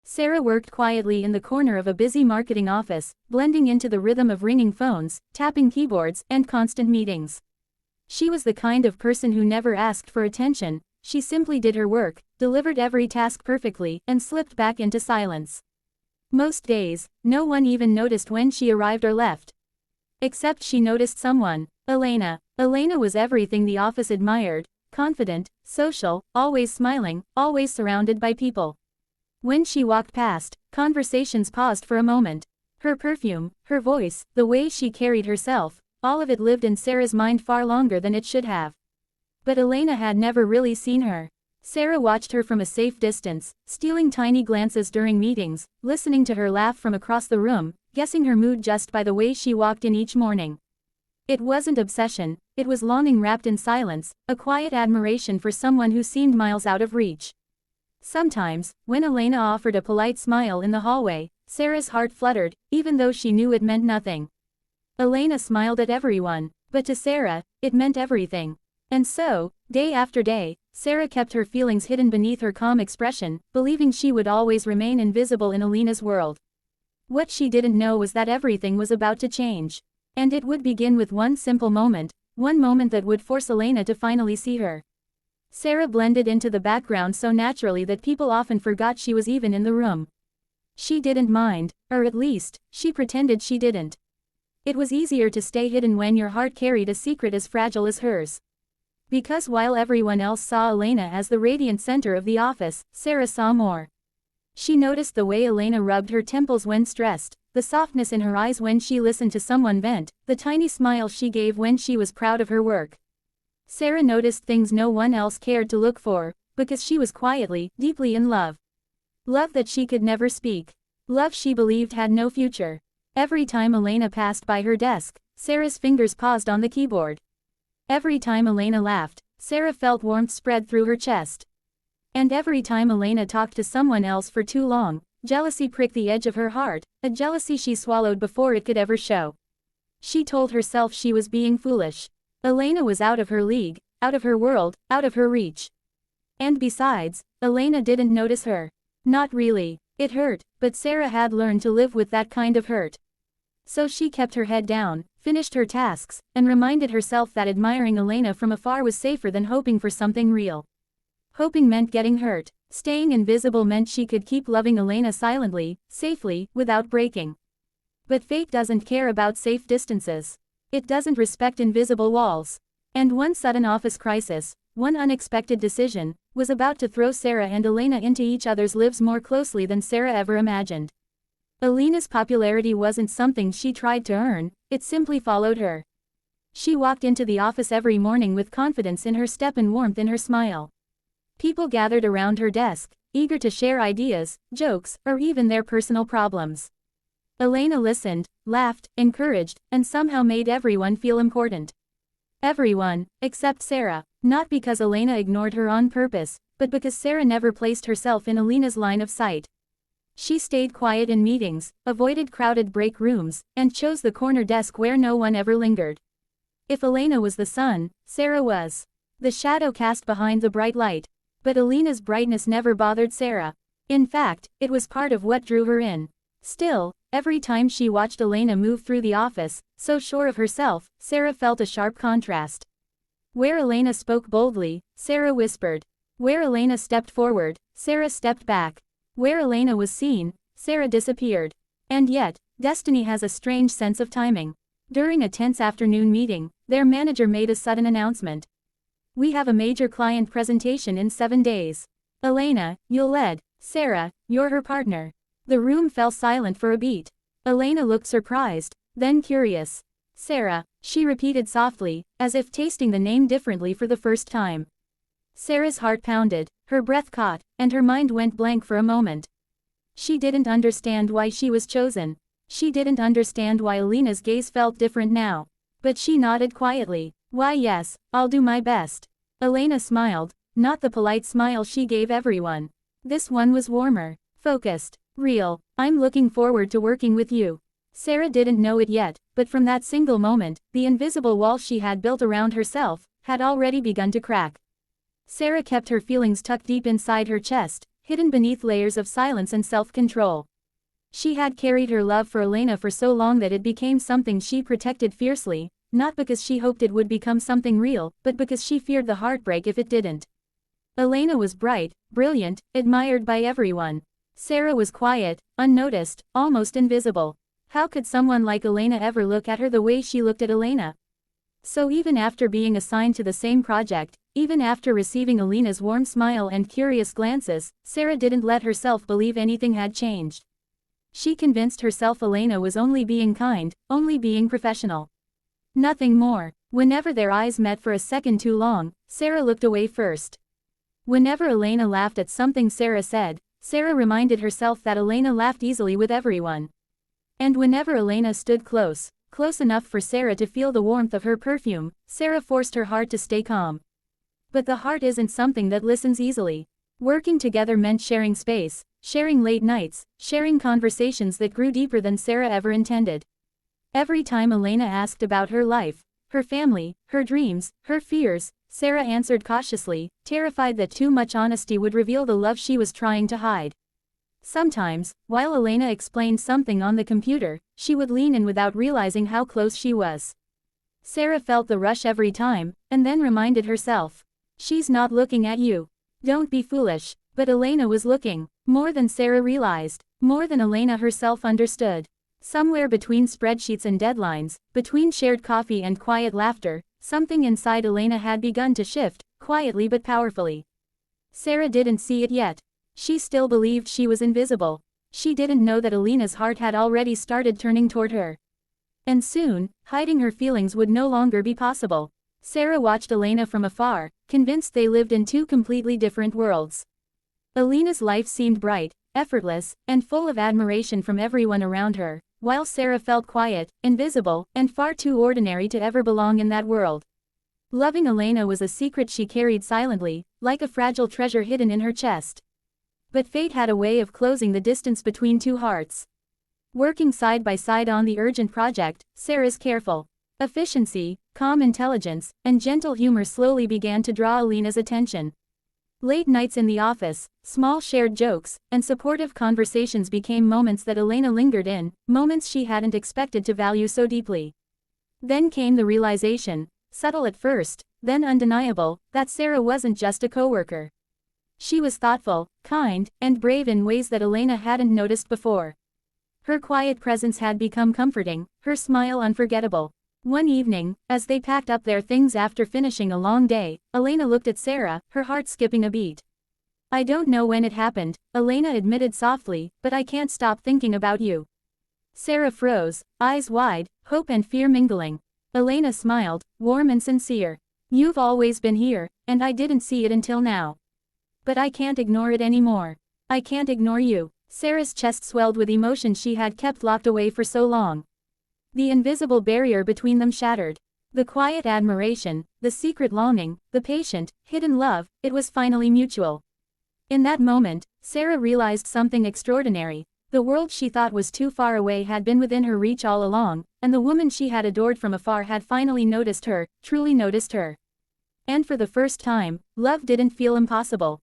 Sara worked quietly in the corner of a busy marketing office, blending into the rhythm of ringing phones, tapping keyboards, and constant meetings. She was the kind of person who never asked for attention. She simply did her work, delivered every task perfectly, and slipped back into silence. Most days, no one even noticed when she arrived or left. Except she noticed someone: Elena. Elena was everything the office admired: confident, social, always smiling, always surrounded by people. When she walked past, conversations paused for a moment. Her perfume, her voice, the way she carried herself, all of it lived in Sara's mind far longer than it should have. But Elena had never really seen her. Sara watched her from a safe distance, stealing tiny glances during meetings, listening to her laugh from across the room, guessing her mood just by the way she walked in each morning. It wasn't obsession, it was longing wrapped in silence, a quiet admiration for someone who seemed miles out of reach. Sometimes, when Elena offered a polite smile in the hallway, Sara's heart fluttered, even though she knew it meant nothing. Elena smiled at everyone, but to Sara, it meant everything. And so, day after day, Sara kept her feelings hidden beneath her calm expression, believing she would always remain invisible in Elena's world. What she didn't know was that everything was about to change. And it would begin with one simple moment, one moment that would force Elena to finally see her. Sara blended into the background so naturally that people often forgot she was even in the room. She didn't mind, or at least, she pretended she didn't. It was easier to stay hidden when your heart carried a secret as fragile as hers. Because while everyone else saw Elena as the radiant center of the office, Sara saw more. She noticed the way Elena rubbed her temples when stressed, the softness in her eyes when she listened to someone vent, the tiny smile she gave when she was proud of her work. Sara noticed things no one else cared to look for, because she was quietly, deeply in love. Love that she could never speak. Love she believed had no future. Every time Elena passed by her desk, Sara's fingers paused on the keyboard. Every time Elena laughed, Sara felt warmth spread through her chest. And every time Elena talked to someone else for too long, jealousy pricked the edge of her heart, a jealousy she swallowed before it could ever show. She told herself she was being foolish. Elena was out of her league, out of her world, out of her reach. And besides, Elena didn't notice her. Not really. It hurt, but Sara had learned to live with that kind of hurt. So she kept her head down, finished her tasks, and reminded herself that admiring Elena from afar was safer than hoping for something real. Hoping meant getting hurt. Staying invisible meant she could keep loving Elena silently, safely, without breaking. But fate doesn't care about safe distances. It doesn't respect invisible walls. And one sudden office crisis, one unexpected decision, was about to throw Sara and Elena into each other's lives more closely than Sara ever imagined. Elena's popularity wasn't something she tried to earn, it simply followed her. She walked into the office every morning with confidence in her step and warmth in her smile. People gathered around her desk, eager to share ideas, jokes, or even their personal problems. Elena listened, laughed, encouraged, and somehow made everyone feel important. Everyone, except Sara, not because Elena ignored her on purpose, but because Sara never placed herself in Elena's line of sight. She stayed quiet in meetings, avoided crowded break rooms, and chose the corner desk where no one ever lingered. If Elena was the sun, Sara was the shadow cast behind the bright light. But Elena's brightness never bothered Sara. In fact, it was part of what drew her in. Still, every time she watched Elena move through the office, so sure of herself, Sara felt a sharp contrast. Where Elena spoke boldly, Sara whispered. Where Elena stepped forward, Sara stepped back. Where Elena was seen, Sara disappeared. And yet, destiny has a strange sense of timing. During a tense afternoon meeting, their manager made a sudden announcement. We have a major client presentation in 7 days. Elena, you'll lead. Sara, you're her partner. The room fell silent for a beat. Elena looked surprised, then curious. Sara, she repeated softly, as if tasting the name differently for the first time. Sara's heart pounded, her breath caught, and her mind went blank for a moment. She didn't understand why she was chosen. She didn't understand why Elena's gaze felt different now. But she nodded quietly. Why yes, I'll do my best. Elena smiled, not the polite smile she gave everyone. This one was warmer, focused, real. I'm looking forward to working with you. Sara didn't know it yet, but from that single moment, the invisible wall she had built around herself had already begun to crack. Sara kept her feelings tucked deep inside her chest, hidden beneath layers of silence and self-control. She had carried her love for Elena for so long that it became something she protected fiercely, not because she hoped it would become something real, but because she feared the heartbreak if it didn't. Elena was bright, brilliant, admired by everyone. Sara was quiet, unnoticed, almost invisible. How could someone like Elena ever look at her the way she looked at Elena? So even after being assigned to the same project, even after receiving Elena's warm smile and curious glances, Sara didn't let herself believe anything had changed. She convinced herself Elena was only being kind, only being professional. Nothing more. Whenever their eyes met for a second too long, Sara looked away first. Whenever Elena laughed at something Sara said, Sara reminded herself that Elena laughed easily with everyone. And whenever Elena stood close enough for Sara to feel the warmth of her perfume, Sara forced her heart to stay calm. But the heart isn't something that listens easily. Working together meant sharing space, sharing late nights, sharing conversations that grew deeper than Sara ever intended. Every time Elena asked about her life, her family, her dreams, her fears, Sara answered cautiously, terrified that too much honesty would reveal the love she was trying to hide. Sometimes, while Elena explained something on the computer, she would lean in without realizing how close she was. Sara felt the rush every time, and then reminded herself, "She's not looking at you. Don't be foolish." But Elena was looking, more than Sara realized, more than Elena herself understood. Somewhere between spreadsheets and deadlines, between shared coffee and quiet laughter, something inside Elena had begun to shift, quietly but powerfully. Sara didn't see it yet. She still believed she was invisible. She didn't know that Elena's heart had already started turning toward her. And soon, hiding her feelings would no longer be possible. Sara watched Elena from afar, convinced they lived in two completely different worlds. Elena's life seemed bright, effortless, and full of admiration from everyone around her, while Sara felt quiet, invisible, and far too ordinary to ever belong in that world. Loving Elena was a secret she carried silently, like a fragile treasure hidden in her chest. But fate had a way of closing the distance between two hearts. Working side by side on the urgent project, Sara's careful efficiency, calm intelligence, and gentle humor slowly began to draw Elena's attention. Late nights in the office, small shared jokes, and supportive conversations became moments that Elena lingered in, moments she hadn't expected to value so deeply. Then came the realization, subtle at first, then undeniable, that Sara wasn't just a coworker. She was thoughtful, kind, and brave in ways that Elena hadn't noticed before. Her quiet presence had become comforting, her smile unforgettable. One evening, as they packed up their things after finishing a long day, Elena looked at Sara, her heart skipping a beat. "I don't know when it happened," Elena admitted softly, "but I can't stop thinking about you." Sara froze, eyes wide, hope and fear mingling. Elena smiled, warm and sincere. "You've always been here, and I didn't see it until now. But I can't ignore it anymore. I can't ignore you." Sara's chest swelled with emotion she had kept locked away for so long. The invisible barrier between them shattered. The quiet admiration, the secret longing, the patient, hidden love, it was finally mutual. In that moment, Sara realized something extraordinary. The world she thought was too far away had been within her reach all along, and the woman she had adored from afar had finally noticed her, truly noticed her. And for the first time, love didn't feel impossible.